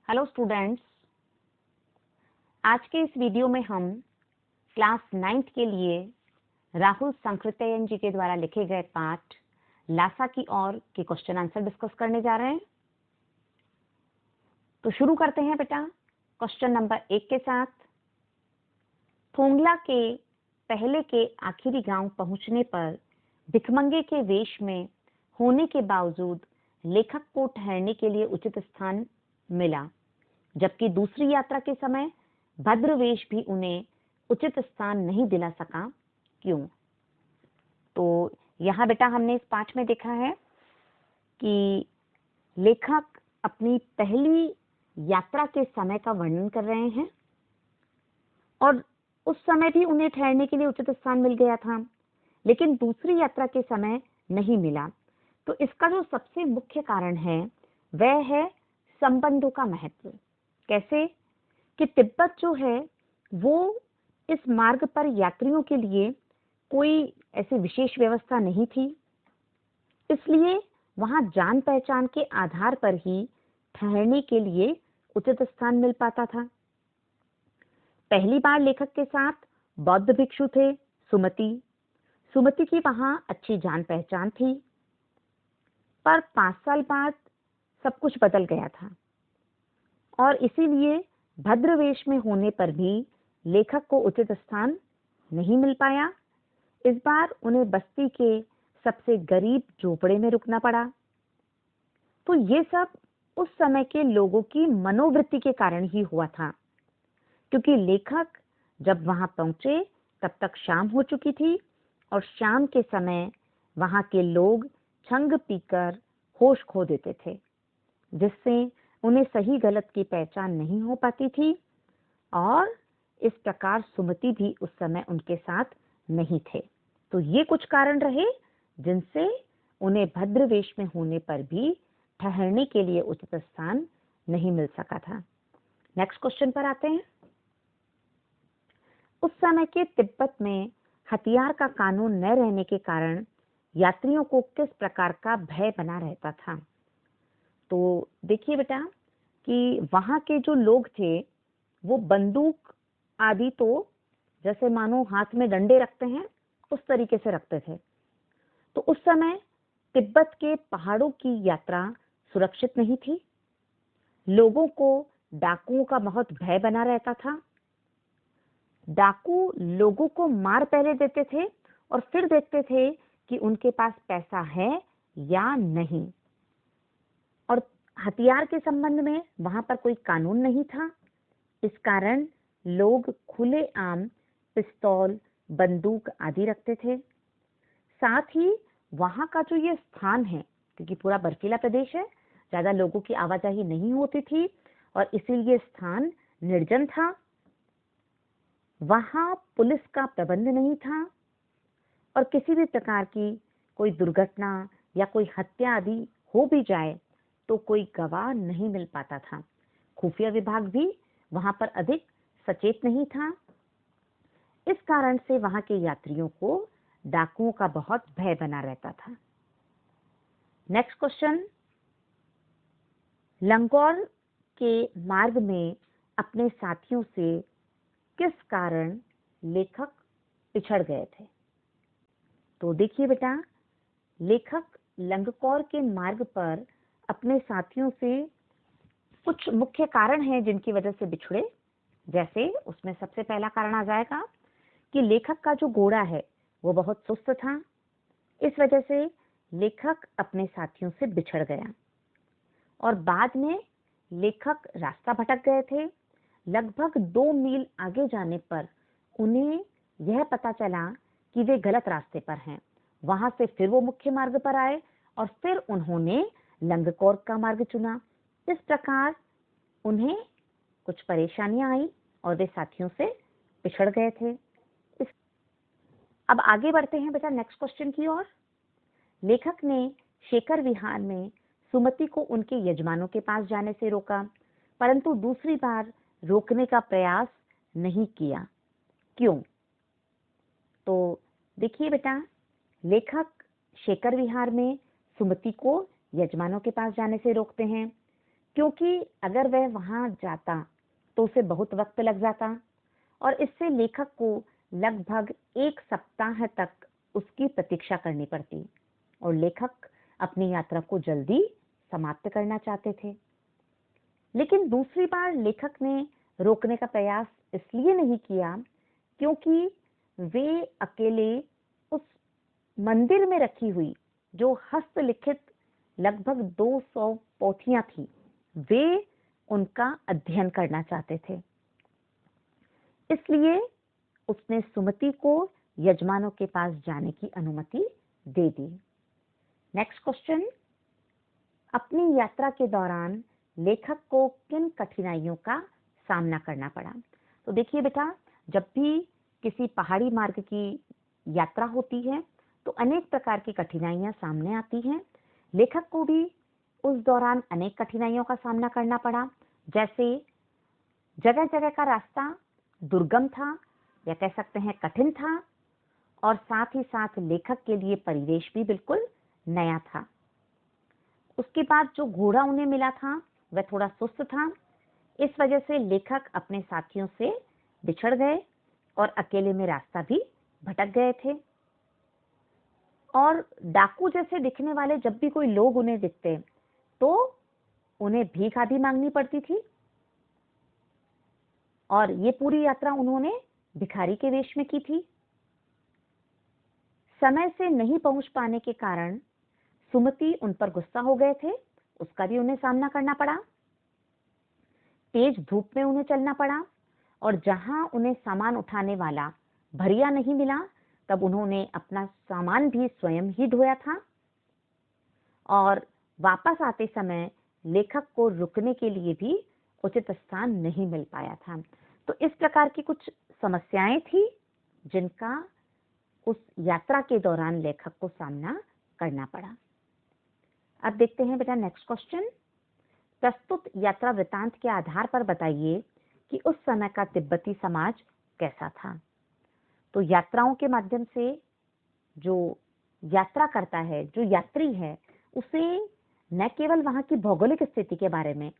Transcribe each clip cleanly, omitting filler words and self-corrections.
Hello students, आज के इस वीडियो में हम क्लास 9th के लिए राहुल संकृतयन जी के द्वारा लिखे गए पाठ लासा की ओर के क्वेश्चन आंसर डिस्कस करने जा रहे हैं। तो शुरू करते हैं बेटा क्वेश्चन नंबर 1 के साथ। थोंगला के पहले के आखिरी गांव पहुंचने पर भिखमंगे के वेश में होने के बावजूद लेखक को ठहरने के लिए उचित स्थान मिला, जबकि दूसरी यात्रा के समय भद्रवेश भी उन्हें उचित स्थान नहीं दिला सका। क्यों? तो यहाँ बेटा हमने इस पाठ में देखा है कि लेखक अपनी पहली यात्रा के समय का वर्णन कर रहे हैं और उस समय भी उन्हें ठहरने के लिए उचित स्थान मिल गया था, लेकिन दूसरी यात्रा के समय नहीं मिला। तो इसका जो सबसे मुख्य कारण है वह है संबंधों का महत्व। कैसे कि तिब्बत जो है वो इस मार्ग पर यात्रियों के लिए कोई ऐसी विशेष व्यवस्था नहीं थी, इसलिए वहां जान पहचान के आधार पर ही ठहरने के लिए उचित स्थान मिल पाता था। पहली बार लेखक के साथ बौद्ध भिक्षु थे सुमति की वहां अच्छी जान पहचान थी, पर 5 साल बाद सब कुछ बदल गया था और इसीलिए भद्रवेश में होने पर भी लेखक को उचित स्थान नहीं मिल पाया। इस बार उन्हें बस्ती के सबसे गरीब झोपड़े में रुकना पड़ा। तो ये सब उस समय के लोगों की मनोवृत्ति के कारण ही हुआ था, क्योंकि लेखक जब वहां पहुंचे तब तक शाम हो चुकी थी और शाम के समय वहां के लोग छंग पीकर होश खो देते थे, जिससे उन्हें सही गलत की पहचान नहीं हो पाती थी और इस प्रकार सुमति भी उस समय उनके साथ नहीं थे। तो ये कुछ कारण रहे जिनसे उन्हें भद्रवेश में होने पर भी ठहरने के लिए उचित स्थान नहीं मिल सका था। नेक्स्ट क्वेश्चन पर आते हैं। उस समय के तिब्बत में हथियार का कानून न रहने के कारण यात्रियों को किस प्रकार का भय बना रहता था? तो देखिए बेटा कि वहां के जो लोग थे वो बंदूक आदि तो जैसे मानो हाथ में डंडे रखते हैं उस तरीके से रखते थे। तो उस समय तिब्बत के पहाड़ों की यात्रा सुरक्षित नहीं थी। लोगों को डाकुओं का बहुत भय बना रहता था। डाकू लोगों को मार पहले देते थे और फिर देखते थे कि उनके पास पैसा है या नहीं। और हथियार के संबंध में वहां पर कोई कानून नहीं था, इस कारण लोग खुलेआम पिस्तौल, बंदूक आदि रखते थे। साथ ही वहां का जो ये स्थान है, क्योंकि पूरा बर्फीला प्रदेश है, ज्यादा लोगों की आवाजाही नहीं होती थी और इसीलिए स्थान निर्जन था। वहां पुलिस का प्रबंध नहीं था और किसी भी प्रकार की कोई दुर्घटना या कोई हत्या आदि हो भी जाए तो कोई गवाह नहीं मिल पाता था। खुफिया विभाग भी वहां पर अधिक सचेत नहीं था। इस कारण से वहां के यात्रियों को डाकुओं का बहुत भय बना रहता था। नेक्स्ट क्वेश्चन, लंगौर के मार्ग में अपने साथियों से किस कारण लेखक पिछड़ गए थे? तो देखिए बेटा, लेखक लंगकौर के मार्ग पर अपने साथियों से कुछ मुख्य कारण हैं जिनकी वजह से बिछड़े। जैसे उसमें सबसे पहला कारण आ जाएगा कि लेखक का जो घोड़ा है वो बहुत सुस्त था, इस वजह से लेखक अपने साथियों से बिछड़ गया। और बाद में लेखक रास्ता भटक गए थे। लगभग 2 मील आगे जाने पर उन्हें यह पता चला कि वे गलत रास्ते पर हैं। वहां से फिर वो मुख्य मार्ग पर आए और फिर उन्होंने लंगकौर का मार्ग चुना। इस प्रकार उन्हें कुछ परेशानियां आई और वे साथियों से पिछड़ गए थे। अब आगे बढ़ते हैं बेटा नेक्स्ट क्वेश्चन की ओर। लेखक ने शेखर विहार में सुमति को उनके यजमानों के पास जाने से रोका, परंतु दूसरी बार रोकने का प्रयास नहीं किया। क्यों? तो देखिए बेटा, लेखक शेखर विहार में सुमति को यजमानों के पास जाने से रोकते हैं क्योंकि अगर वह वहां जाता तो उसे बहुत वक्त लग जाता और इससे लेखक को लगभग 1 सप्ताह तक उसकी प्रतीक्षा करनी पड़ती और लेखक अपनी यात्रा को जल्दी समाप्त करना चाहते थे। लेकिन दूसरी बार लेखक ने रोकने का प्रयास इसलिए नहीं किया क्योंकि वे अकेले उस मंदिर में रखी हुई जो हस्तलिखित लगभग 200 पोथियां थी, वे उनका अध्ययन करना चाहते थे। इसलिए उसने सुमति को यजमानों के पास जाने की अनुमति दे दी। नेक्स्ट क्वेश्चन, अपनी यात्रा के दौरान लेखक को किन कठिनाइयों का सामना करना पड़ा? तो देखिए बेटा, जब भी किसी पहाड़ी मार्ग की यात्रा होती है तो अनेक प्रकार की कठिनाइयां सामने आती हैं। लेखक को भी उस दौरान अनेक कठिनाइयों का सामना करना पड़ा, जैसे जगह जगह का रास्ता दुर्गम था या कह सकते हैं कठिन था और साथ ही साथ लेखक के लिए परिवेश भी बिल्कुल नया था। उसके बाद जो घोड़ा उन्हें मिला था वह थोड़ा सुस्त था। इस वजह से लेखक अपने साथियों से बिछड़ गए और अकेले में रास्ता भी भटक गए थे। और डाकू जैसे दिखने वाले जब भी कोई लोग उन्हें दिखते तो उन्हें भीख आदि मांगनी पड़ती थी और ये पूरी यात्रा उन्होंने भिखारी के वेश में की थी। समय से नहीं पहुंच पाने के कारण सुमति उन पर गुस्सा हो गए थे, उसका भी उन्हें सामना करना पड़ा। तेज धूप में उन्हें चलना पड़ा और जहां उन्हें सामान उठाने वाला भरिया नहीं मिला तब उन्होंने अपना सामान भी स्वयं ही ढोया था और वापस आते समय लेखक को रुकने के लिए भी उचित स्थान नहीं मिल पाया था। तो इस प्रकार की कुछ समस्याएं थी जिनका उस यात्रा के दौरान लेखक को सामना करना पड़ा। अब देखते हैं बेटा नेक्स्ट क्वेश्चन, प्रस्तुत यात्रा वृतांत के आधार पर बताइए कि उस समय का तिब्बती समाज कैसा था। तो यात्राओं के माध्यम से जो यात्रा करता है, जो यात्री है, उसे न केवल वहां की भौगोलिक स्थिति के बारे में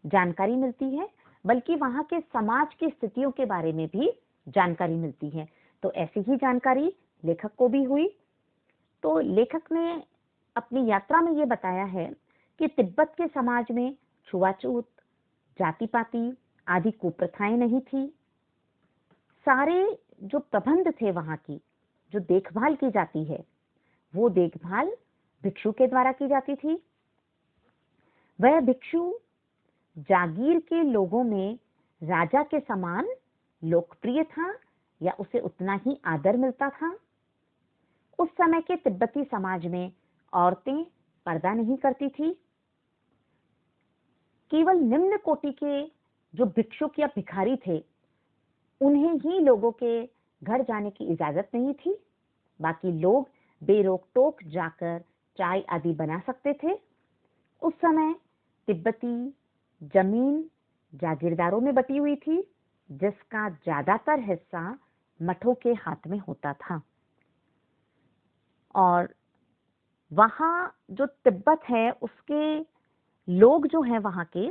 जानकारी मिलती है बल्कि वहां के समाज की स्थितियों के बारे में भी जानकारी मिलती है। तो ऐसी ही जानकारी लेखक को भी हुई। तो लेखक ने अपनी यात्रा में ये बताया है कि तिब्बत के समाज में छुआछूत, जाति पाति आदि कुप्रथाएं नहीं थी। सारे जो प्रबंध थे वहां की, जो देखभाल की जाती है, वो देखभाल भिक्षु के द्वारा की जाती थी। वह भिक्षु जागीर के लोगों में राजा के समान लोकप्रिय था या उसे उतना ही आदर मिलता था। उस समय के तिब्बती समाज में औरतें पर्दा नहीं करती थी। केवल निम्न कोटि के जो भिक्षुक या भिखारी थे उन्हें ही लोगों के घर जाने की इजाजत नहीं थी। बाकी लोग बेरोक टोक जाकर चाय आदि बना सकते थे। उस समय तिब्बती जमीन जागीरदारों में बटी हुई थी जिसका ज्यादातर हिस्सा मठों के हाथ में होता था और वहां जो तिब्बत है उसके लोग जो हैं वहां के,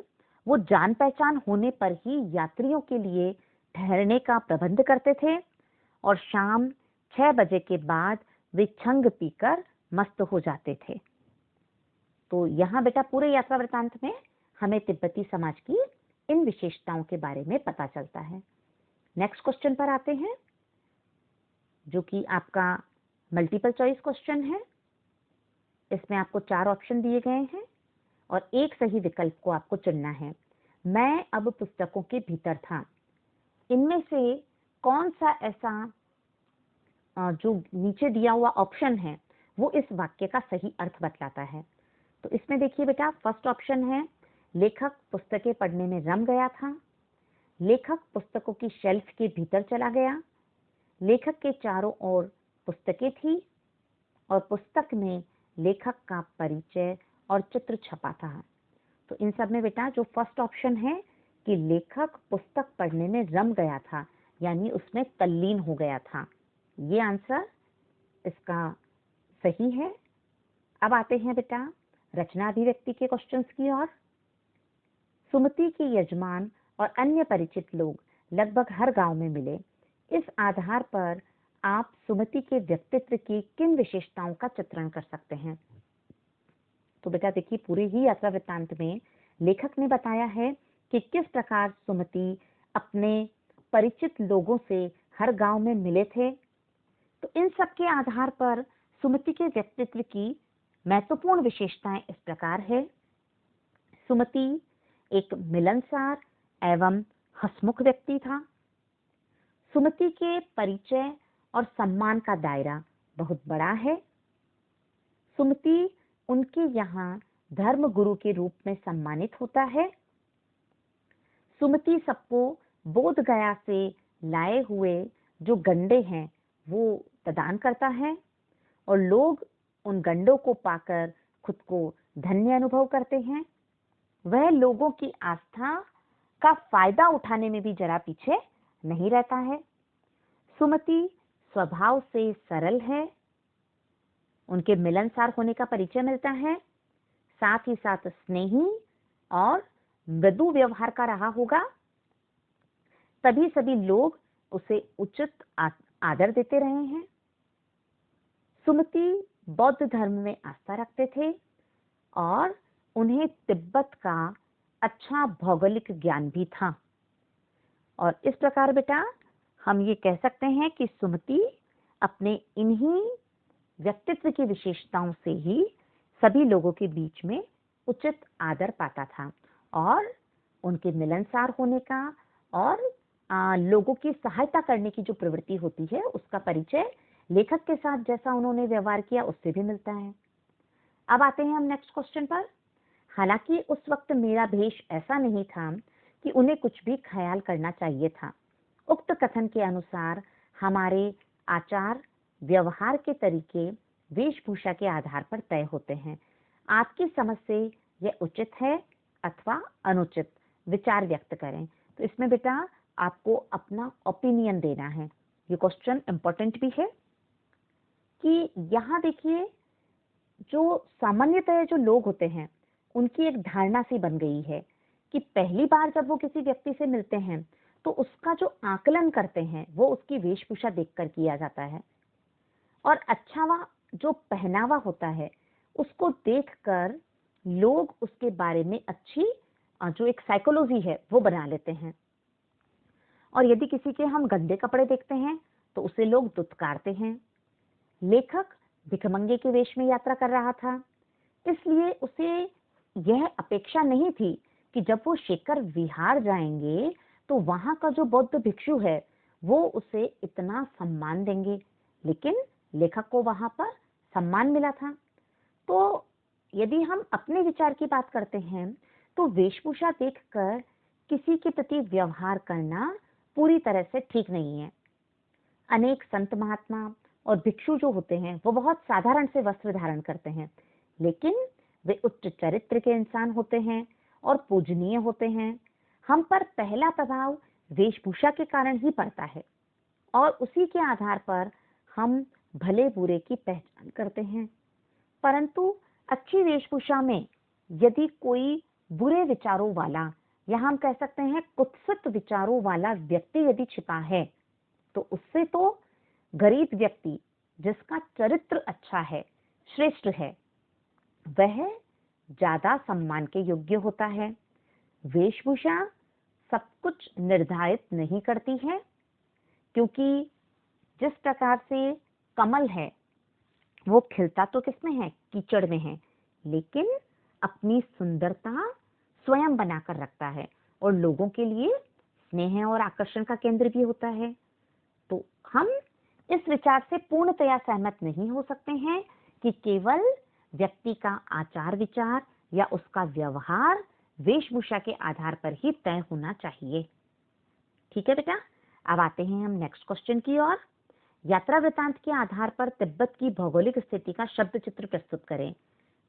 वो जान पहचान होने पर ही यात्रियों के लिए ठहरने का प्रबंध करते थे और शाम 6 बजे के बाद वे छंग पीकर मस्त हो जाते थे। तो यहाँ बेटा पूरे यात्रा वृतांत में हमें तिब्बती समाज की इन विशेषताओं के बारे में पता चलता है। नेक्स्ट क्वेश्चन पर आते हैं जो कि आपका मल्टीपल चॉइस क्वेश्चन है। इसमें आपको 4 ऑप्शन दिए गए हैं और एक सही विकल्प को आपको चुनना है। मैं अब पुस्तकों के भीतर था, इनमें से कौन सा ऐसा जो नीचे दिया हुआ ऑप्शन है वो इस वाक्य का सही अर्थ बतलाता है। तो इसमें देखिए बेटा, फर्स्ट ऑप्शन है लेखक पुस्तकें पढ़ने में रम गया था। लेखक पुस्तकों की शेल्फ के भीतर चला गया। लेखक के चारों ओर पुस्तकें थी और पुस्तक में लेखक का परिचय और चित्र छपा था। तो इन सब में बेटा जो फर्स्ट ऑप्शन है कि लेखक पुस्तक पढ़ने में रम गया था यानी उसमें तल्लीन हो गया था, ये आंसर इसका सही है। अब आते हैं बेटा रचना अभिव्यक्ति के क्वेश्चंस की ओर। सुमति के यजमान और अन्य परिचित लोग लगभग हर गांव में मिले। इस आधार पर आप सुमति के व्यक्तित्व की किन विशेषताओं का चित्रण कर सकते हैं? तो बेटा देखिए, पूरे ही यात्रा वृत्तांत में लेखक ने बताया है कि किस प्रकार सुमति अपने परिचित लोगों से हर गांव में मिले थे। तो इन सब के आधार पर सुमति के व्यक्तित्व की महत्वपूर्ण विशेषताएं इस प्रकार है। सुमति एक मिलनसार एवं हंसमुख व्यक्ति था। सुमति के परिचय और सम्मान का दायरा बहुत बड़ा है। सुमति उनके यहाँ धर्म गुरु के रूप में सम्मानित होता है। सुमति सबको बोध गया से लाए हुए जो गंडे हैं वो प्रदान करता है और लोग उन गंडों को पाकर खुद को धन्य अनुभव करते हैं। वह लोगों की आस्था का फायदा उठाने में भी जरा पीछे नहीं रहता है। सुमति स्वभाव से सरल है। उनके मिलनसार होने का परिचय मिलता है, साथ ही साथ स्नेही और मृदु व्यवहार का रहा होगा। तभी सभी लोग उसे उचित आदर देते रहे हैं। सुमति बौद्ध धर्म में आस्था रखते थे और उन्हें तिब्बत का अच्छा भौगोलिक ज्ञान भी था। और इस प्रकार बेटा हम ये कह सकते हैं कि सुमति अपने इन्हीं व्यक्तित्व की विशेषताओं से ही सभी लोगों के बीच में उचित आदर पाता था और उनके मिलनसार होने का और लोगों की सहायता करने की जो प्रवृत्ति होती है उसका परिचय लेखक के साथ जैसा उन्होंने व्यवहार किया उससे भी मिलता है। अब आते हैं हम नेक्स्ट क्वेश्चन पर। हालांकि उस वक्त मेरा भेष ऐसा नहीं था कि उन्हें कुछ भी ख्याल करना चाहिए था। उक्त कथन के अनुसार हमारे आचार व्यवहार के तरीके वेशभूषा के आधार पर तय होते हैं। आपकी समझ से यह उचित है अथवा अनुचित, विचार व्यक्त करें। तो इसमें बेटा आपको अपना ओपिनियन देना है। ये क्वेश्चन इंपॉर्टेंट भी है कि यहाँ देखिए जो सामान्यतः जो लोग होते हैं उनकी एक धारणा सी बन गई है कि पहली बार जब वो किसी व्यक्ति से मिलते हैं तो उसका जो आकलन करते हैं वो उसकी वेशभूषा देखकर किया जाता है और अच्छा जो पहनावा होता है उसको देखकर लोग उसके बारे में अच्छी जो एक साइकोलॉजी है वो बना लेते हैं। और यदि किसी के हम गंदे कपड़े देखते हैं तो उसे लोग दुत्कारते हैं। लेखक भिखमंगे के वेश में यात्रा कर रहा था, इसलिए उसे यह अपेक्षा नहीं थी कि जब वो शेखर विहार जाएंगे तो वहां का जो बौद्ध भिक्षु है वो उसे इतना सम्मान देंगे, लेकिन लेखक को वहां पर सम्मान मिला था। तो यदि हम अपने विचार की बात करते हैं तो वेशभूषा देखकर किसी के प्रति व्यवहार करना पूरी तरह से ठीक नहीं है। अनेक संत महात्मा और भिक्षु जो होते हैं वो बहुत साधारण से वस्त्र धारण करते हैं, लेकिन वे उच्च चरित्र के इंसान होते हैं और पूजनीय होते हैं। हम पर पहला प्रभाव वेशभूषा के कारण ही पड़ता है और उसी के आधार पर हम भले बुरे की पहचान करते हैं। परंतु अच्छी वेशभूषा में यदि कोई बुरे विचारों वाला या हम कह सकते हैं कुत्सित विचारों वाला व्यक्ति यदि छिपा है तो उससे तो गरीब व्यक्ति जिसका चरित्र अच्छा है, श्रेष्ठ है, वह ज्यादा सम्मान के योग्य होता है। वेशभूषा सब कुछ निर्धारित नहीं करती है, क्योंकि जिस प्रकार से कमल है वो खिलता तो किसमें है? कीचड़ में है, लेकिन अपनी सुंदरता स्वयं बनाकर रखता है और लोगों के लिए स्नेह और आकर्षण का केंद्र भी होता है। तो हम इस विचार से पूर्णतया सहमत नहीं हो सकते हैं कि केवल व्यक्ति का आचार विचार या उसका व्यवहार वेशभूषा के आधार पर ही तय होना चाहिए। ठीक है बेटा, अब आते हैं हम नेक्स्ट क्वेश्चन की ओर। यात्रा वृतांत के आधार पर तिब्बत की भौगोलिक स्थिति का शब्द चित्र प्रस्तुत करें।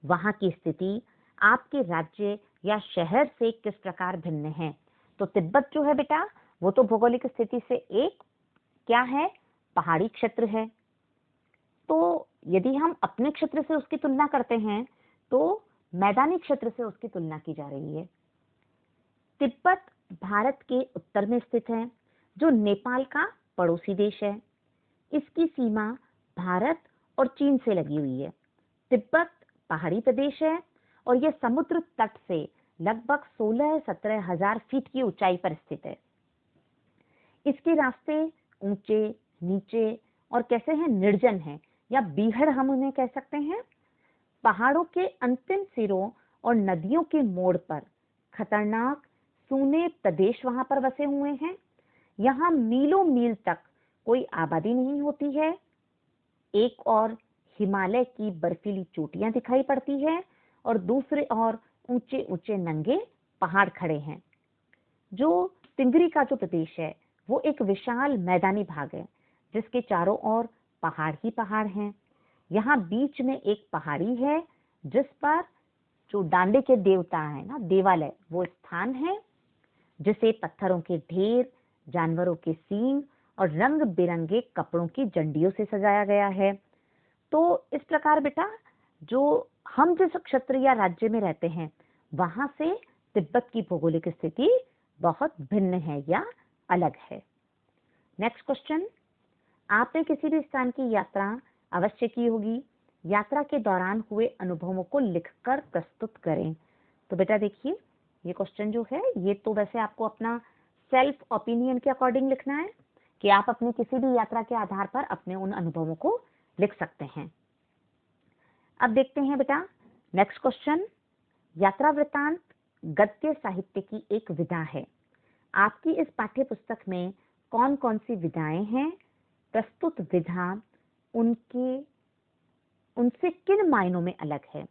वहां की स्थिति आपके राज्य या शहर से किस प्रकार भिन्न है? तो तिब्बत जो है बेटा वो तो भौगोलिक स्थिति से एक क्या है? पहाड़ी क्षेत्र है। तो यदि हम अपने क्षेत्र से उसकी तुलना करते हैं तो मैदानी क्षेत्र से उसकी तुलना की जा रही है। तिब्बत भारत के उत्तर में स्थित है, जो नेपाल का पड़ोसी देश है। इसकी सीमा भारत और चीन से लगी हुई है। तिब्बत पहाड़ी प्रदेश है और यह समुद्र तट से लगभग 16-17 हजार फीट की ऊंचाई पर स्थित है। इसके रास्ते ऊंचे, नीचे और कैसे हैं, निर्जन हैं, या बीहड़ हम उन्हें कह सकते हैं। पहाड़ों के अंतिम सिरों और नदियों के मोड़ पर खतरनाक सूने प्रदेश वहां पर बसे हुए हैं। यहाँ मीलों मील तक कोई आबादी नहीं होती है। एक और हिमालय की बर्फीली चोटियां दिखाई पड़ती है और दूसरे और ऊंचे ऊंचे नंगे पहाड़ खड़े हैं। जो तिंगरी का जो प्रदेश है वो एक विशाल मैदानी भाग है, जिसके चारों ओर पहाड़ ही पहाड़ हैं। यहाँ बीच में एक पहाड़ी है जिस पर जो डांडे के देवता है ना, देवालय, वो स्थान है, जिसे पत्थरों के ढेर, जानवरों के सींग और रंग बिरंगे कपड़ों की जंडियों से सजाया गया है। तो इस प्रकार बेटा, जो हम जिस क्षेत्र या राज्य में रहते हैं वहां से तिब्बत की भौगोलिक स्थिति बहुत भिन्न है या अलग है। नेक्स्ट क्वेश्चन, आपने किसी भी स्थान की यात्रा अवश्य की होगी। यात्रा के दौरान हुए अनुभवों को लिखकर प्रस्तुत करें। तो बेटा देखिए, ये क्वेश्चन जो है ये तो वैसे आपको अपना सेल्फ ओपिनियन के अकॉर्डिंग लिखना है कि आप अपनी किसी भी यात्रा के आधार पर अपने उन अनुभवों को लिख सकते हैं। अब देखते हैं बेटा नेक्स्ट क्वेश्चन, यात्रा वृत्तांत गद्य साहित्य की एक विधा है। आपकी इस पाठ्य पुस्तक में कौन कौन सी विधाएं हैं? प्रस्तुत विधा उनसे किन मायनों में अलग है?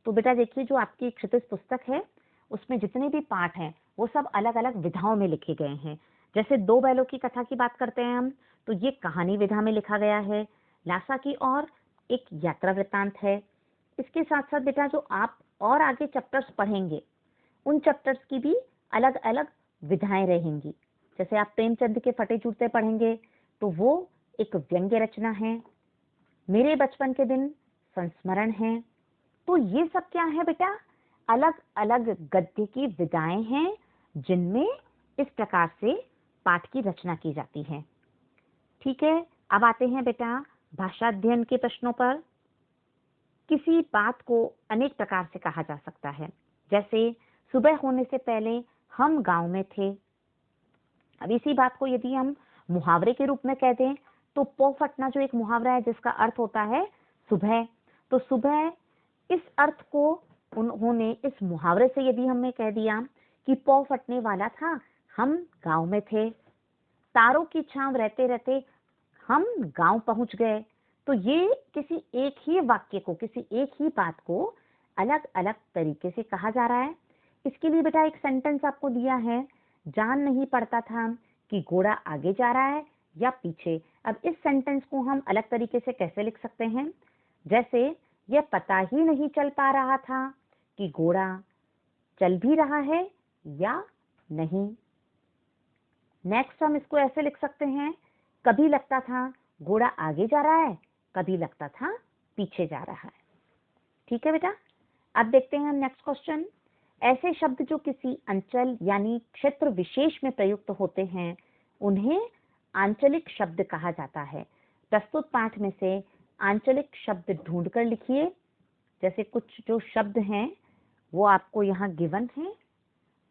तो बेटा देखिए, जो आपकी क्षितिज पुस्तक है उसमें जितने भी पाठ हैं वो सब अलग अलग विधाओं में लिखे गए हैं। जैसे दो बैलों की कथा की बात करते हैं हम, तो ये कहानी विधा में लिखा गया है। लासा की और एक यात्रा वृत्तांत है। इसके साथ साथ बेटा जो आप और आगे चैप्टर्स पढ़ेंगे उन चैप्टर्स की भी अलग अलग विधाएं रहेंगी। जैसे आप प्रेमचंद के फटे जूते पढ़ेंगे तो वो एक व्यंग्य रचना है। मेरे बचपन के दिन संस्मरण है। तो ये सब क्या है बेटा, अलग अलग गद्य की विधाएं हैं जिनमें इस प्रकार से पाठ की रचना की जाती है। ठीक है, अब आते हैं बेटा भाषा अध्ययन के प्रश्नों पर। किसी बात को अनेक प्रकार से कहा जा सकता है। जैसे सुबह होने से पहले हम गांव में थे। अब इसी बात को यदि हम मुहावरे के रूप में कह दें तो पौ फटना जो एक मुहावरा है जिसका अर्थ होता है सुबह, तो सुबह इस अर्थ को उन्होंने इस मुहावरे से यदि हमें कह दिया कि पौ फटने वाला था, हम गांव में थे, तारों की छांव रहते रहते हम गांव पहुंच गए, तो ये किसी एक ही वाक्य को, किसी एक ही बात को अलग अलग तरीके से कहा जा रहा है। इसके लिए बेटा एक सेंटेंस आपको दिया है, जान नहीं पड़ता था कि घोड़ा आगे जा रहा है या पीछे। अब इस सेंटेंस को हम अलग तरीके से कैसे लिख सकते हैं? जैसे यह पता ही नहीं चल पा रहा था कि घोड़ा चल भी रहा है या नहीं। नेक्स्ट हम इसको ऐसे लिख सकते हैं, कभी लगता था घोड़ा आगे जा रहा है, कभी लगता था पीछे जा रहा है। ठीक है बेटा, अब देखते हैं हम नेक्स्ट क्वेश्चन। ऐसे शब्द जो किसी अंचल यानी क्षेत्र विशेष में प्रयुक्त होते हैं उन्हें आंचलिक शब्द कहा जाता है। प्रस्तुत पाठ में से आंचलिक शब्द ढूंढ कर लिखिए। जैसे कुछ जो शब्द हैं वो आपको यहाँ गिवन है।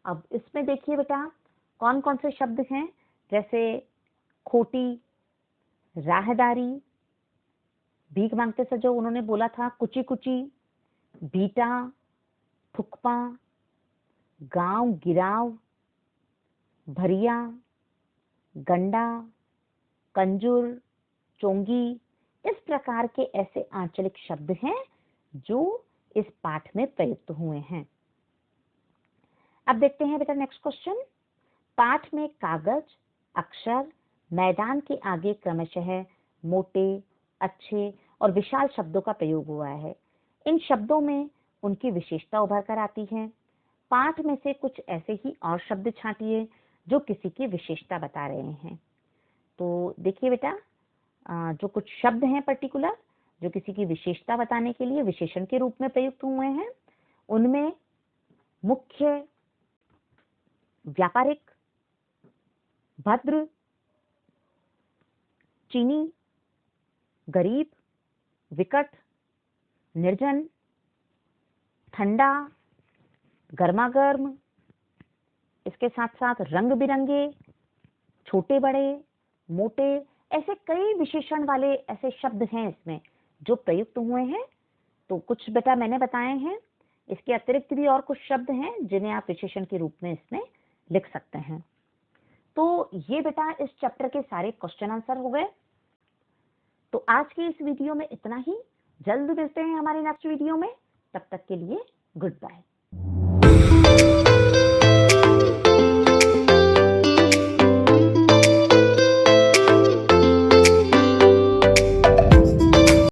अब इसमें देखिए बेटा कौन कौन से शब्द हैं, जैसे खोटी, राहदारी, भीख मांगते से जो उन्होंने बोला था कुची कुची, बीटा, थुकपा, गांव गिराव, भरिया, गंडा, कंजूर, चोंगी, इस प्रकार के ऐसे आंचलिक शब्द हैं जो इस पाठ में प्रयुक्त हुए हैं। अब देखते हैं बेटा नेक्स्ट क्वेश्चन। पाठ में कागज, अक्षर, मैदान के आगे क्रमशः मोटे, अच्छे और विशाल शब्दों का प्रयोग हुआ है। इन शब्दों में उनकी विशेषता उभर कर आती है। पाठ में से कुछ ऐसे ही और शब्द छांटिए जो किसी की विशेषता बता रहे हैं। तो देखिए बेटा, जो कुछ शब्द हैं पर्टिकुलर जो किसी की विशेषता बताने के लिए विशेषण के रूप में प्रयुक्त हुए हैं, उनमें मुख्य व्यापारिक, भद्र, चीनी, गरीब, विकट, निर्जन, ठंडा, गर्मागर्म, इसके साथ साथ रंग बिरंगे, छोटे बड़े, मोटे, ऐसे कई विशेषण वाले ऐसे शब्द हैं इसमें जो प्रयुक्त हुए हैं। तो कुछ बेटा मैंने बताए हैं, इसके अतिरिक्त भी और कुछ शब्द हैं जिन्हें आप विशेषण के रूप में इसमें लिख सकते हैं। तो ये बेटा इस चैप्टर के सारे क्वेश्चन आंसर हो गए। तो आज के इस वीडियो में इतना ही। जल्द मिलते हैं हमारे नेक्स्ट वीडियो में। तब तक के लिए गुड बाय।